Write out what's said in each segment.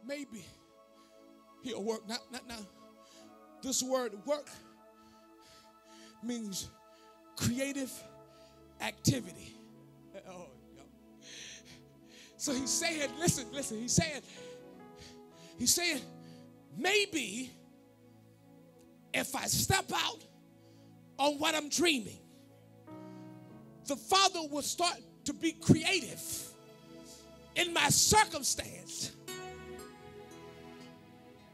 maybe he'll work. Now. This word work means creative activity. Oh, no. So he's saying, listen, he's saying, maybe if I step out on what I'm dreaming, the Father will start to be creative in my circumstance.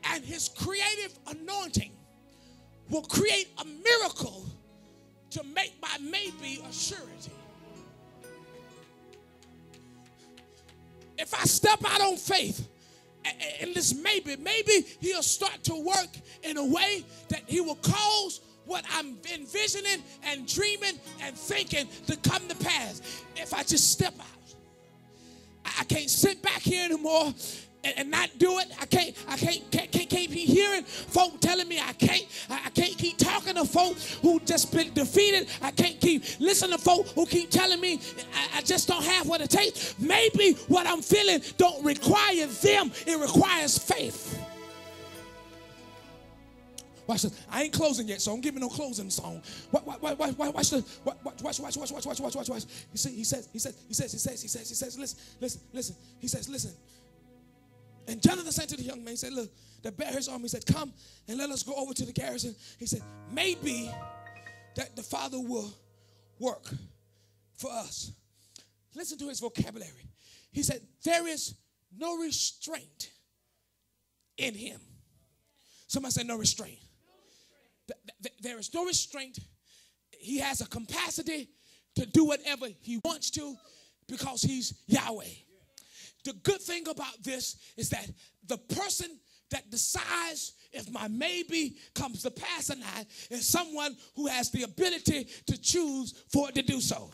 And his creative anointing will create a miracle to make my maybe a surety. If I step out on faith in this maybe he'll start to work in a way that he will cause what I'm envisioning and dreaming and thinking to come to pass. If I just step out, I can't sit back here anymore and not do it. I can't be hearing folk telling me I can't keep talking to folk who just been defeated. I can't keep listening to folk who keep telling me I just don't have what it takes. Maybe what I'm feeling don't require them. It requires faith. Watch this. I ain't closing yet, so I'm giving no closing song. Watch this. Watch. He says, listen. He says, listen. And Jonathan said to the young man, he said, look, the bear his arm. He said, come and let us go over to the garrison. He said, maybe that the Father will work for us. Listen to his vocabulary. He said, there is no restraint in him. Somebody say no restraint. There is no restraint. He has a capacity to do whatever he wants to because he's Yahweh. The good thing about this is that the person that decides if my maybe comes to pass or not is someone who has the ability to choose for it to do so.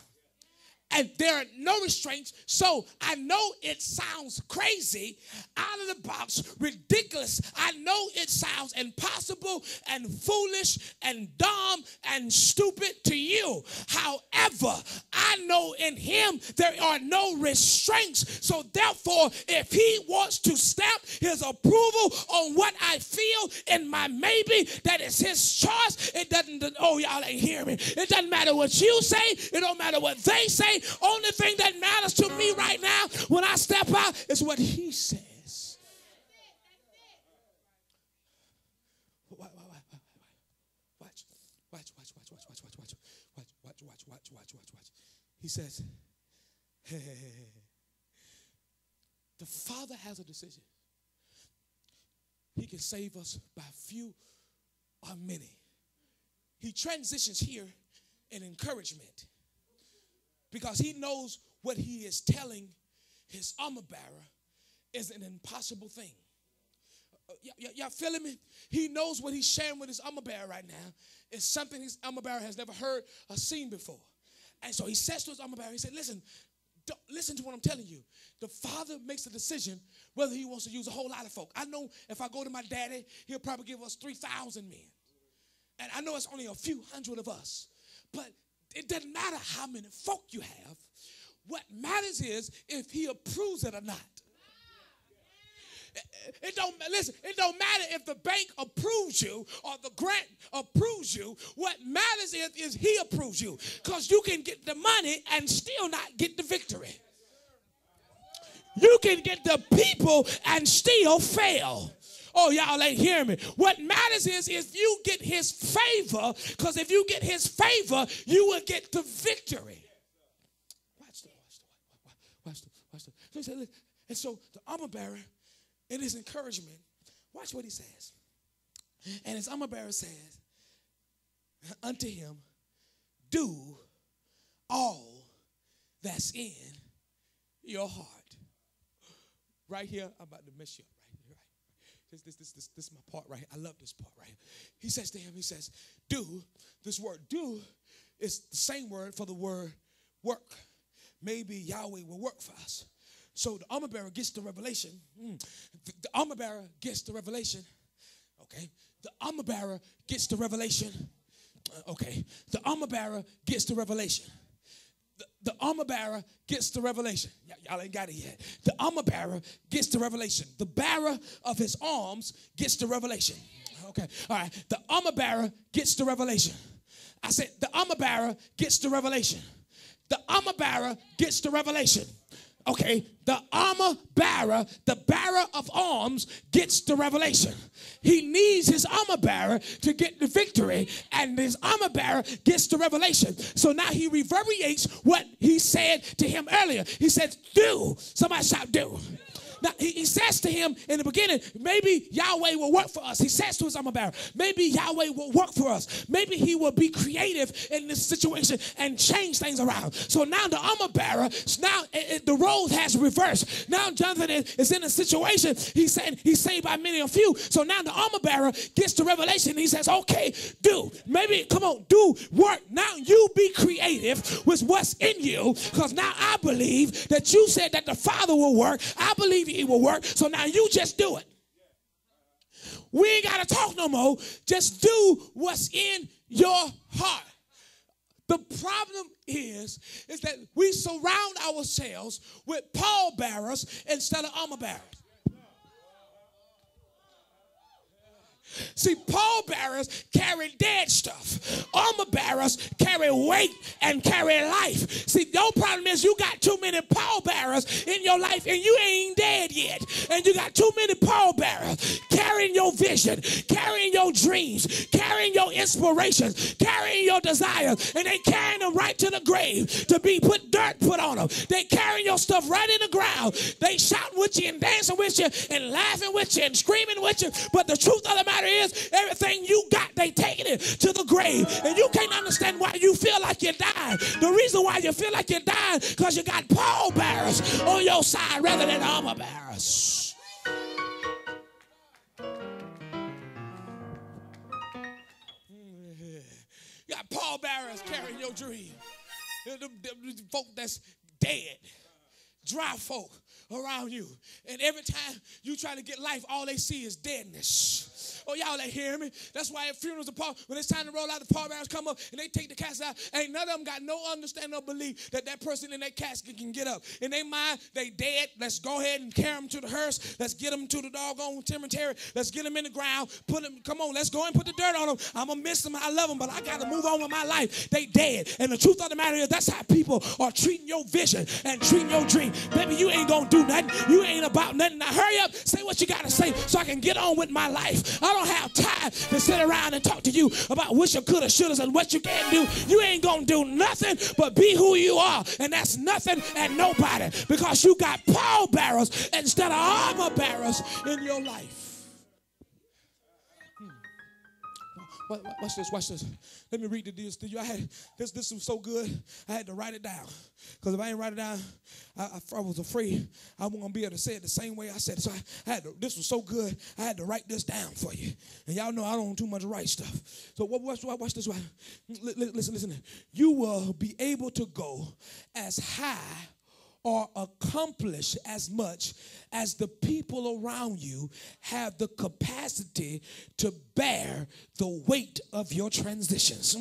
And there are no restraints. So I know it sounds crazy, out of the box, ridiculous. I know it sounds impossible and foolish and dumb and stupid to you. However, I know in him there are no restraints. So therefore, if he wants to stamp his approval on what I feel in my maybe, that is his choice. It doesn't, oh, y'all ain't hearing me. It doesn't matter what you say. It don't matter what they say. Only thing that matters to me right now when I step out is what he says. Watch. He says, the Father has a decision. He can save us by few or many. He transitions here in encouragement, because he knows what he is telling his armor bearer is an impossible thing. Y'all feeling me? He knows what he's sharing with his armor bearer right now is something his armor bearer has never heard or seen before. And so he says to his armor bearer, he said, listen to what I'm telling you. The Father makes a decision whether he wants to use a whole lot of folk. I know if I go to my daddy, he'll probably give us 3,000 men. And I know it's only a few hundred of us. But it doesn't matter how many folk you have. What matters is if he approves it or not. It don't matter if the bank approves you or the grant approves you. What matters is he approves you. Because you can get the money and still not get the victory. You can get the people and still fail. Oh, y'all ain't hearing me. What matters is if you get his favor, because if you get his favor, you will get the victory. Watch the. And so the armor bearer, in his encouragement, watch what he says. And his armor bearer says, unto him, do all that's in your heart. Right here, I'm about to mess you up. This is my part right here. I love this part right here. He says to him, he says, do. This word do is the same word for the word work. Maybe Yahweh will work for us. So the armor bearer gets the revelation. The armor bearer gets the revelation. Okay. The armor bearer gets the revelation. Okay. The armor bearer gets the revelation. the armor bearer gets the revelation. Y'all ain't got it yet. The armor bearer gets the revelation. The bearer of his arms gets the revelation. Okay, all right. The armor bearer gets the revelation. I said the armor bearer gets the revelation. The armor bearer gets the revelation. Okay, the armor bearer, the bearer of arms gets the revelation. He needs his armor bearer to get the victory, and his armor bearer gets the revelation. So now he reverberates what he said to him earlier. He said, do. Somebody shout, do. Now, he says to him in the beginning, maybe Yahweh will work for us. He says to his armor bearer, maybe Yahweh will work for us. Maybe he will be creative in this situation and change things around. So now the armor bearer, now the role has reversed. Now Jonathan is in a situation, he's saved by many a few. So now the armor bearer gets the revelation. He says, okay, do. Maybe, come on, do work. Now you be creative with what's in you, because now I believe that you said that the Father will work. I believe it will work. So now you just do it. We ain't got to talk no more. Just do what's in your heart. The problem is that we surround ourselves with pallbearers instead of armor bearers. See, pallbearers carry dead stuff. Armor bearers carry weight and carry life. See, your problem is you got too many pallbearers in your life and you ain't dead yet. And you got too many pallbearers carrying your vision, carrying your dreams, carrying your inspirations, carrying your desires, and they carrying them right to the grave to be dirt put on them. They carrying your stuff right in the ground. They shouting with you and dancing with you and laughing with you and screaming with you. But the truth of the matter is, everything you got, they taking it to the grave. And you can't understand why you feel like you're dying. The reason why you feel like you're dying, because you got pallbearers on your side rather than armor bearers. You got pallbearers carrying your dream. The folk that's dead, dry folk around you. And every time you try to get life, all they see is deadness. Oh, y'all ain't hearing me. That's why at funerals, when it's time to roll out, the pallbearers come up and they take the casket out. Ain't none of them got no understanding or belief that that person in that casket can get up. In their mind, they dead. Let's go ahead and carry them to the hearse. Let's get them to the doggone cemetery. Let's get them in the ground. Put them. Come on, let's go and put the dirt on them. I'm going to miss them. I love them, but I got to move on with my life. They dead. And the truth of the matter is, that's how people are treating your vision and treating your dream. Baby, you ain't going to do nothing. You ain't about nothing. Now hurry up. Say what you got to say so I can get on with my life. I don't have time to sit around and talk to you about what you coulda, shouldas, and what you can't do. You ain't gonna do nothing but be who you are, and that's nothing and nobody, because you got pallbearers instead of armor bearers in your life. Watch this, watch this. Let me read this to you. This was so good, I had to write it down. Because if I didn't write it down, I was afraid I wasn't going to be able to say it the same way I said it. So this was so good, I had to write this down for you. And y'all know I don't too much write stuff. So watch this. Listen. You will be able to go as high or accomplish as much as the people around you have the capacity to bear the weight of your transitions.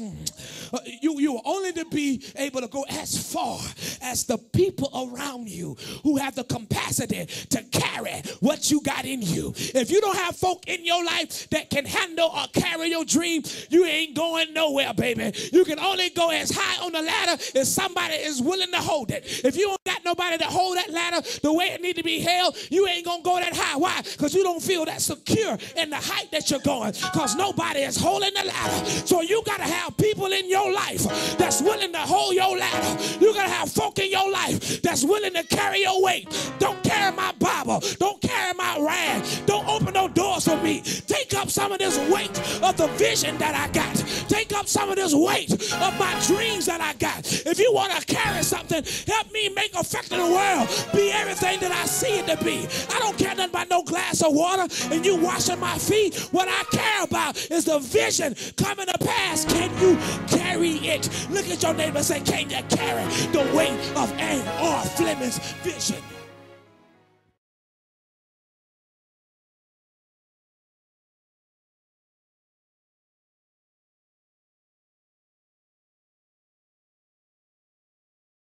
You will only to be able to go as far as the people around you who have the capacity to carry what you got in you. If you don't have folk in your life that can handle or carry your dream, you ain't going nowhere, baby. You can only go as high on the ladder as somebody is willing to hold it. If you don't got nobody to hold that ladder the way it need to be held, you ain't gonna go that high. Why? Because you don't feel that secure in the height that you're going, because nobody is holding the ladder. So you gotta have people in your life that's willing to hold your ladder. You gotta have folk in your life that's willing to carry your weight. Don't carry my Bible. Don't carry my rag. Don't open no doors for me. Take up some of this weight of the vision that I got. Take up some of this weight of my dreams that I got. If you want to carry something, help me make effect in the world. Be everything that I see it to be. I don't care nothing about no glass of water and you washing my feet. What I care about is the vision coming to pass. Can you carry it? Look at your neighbor and say, can you carry the weight of A.R. Fleming's vision?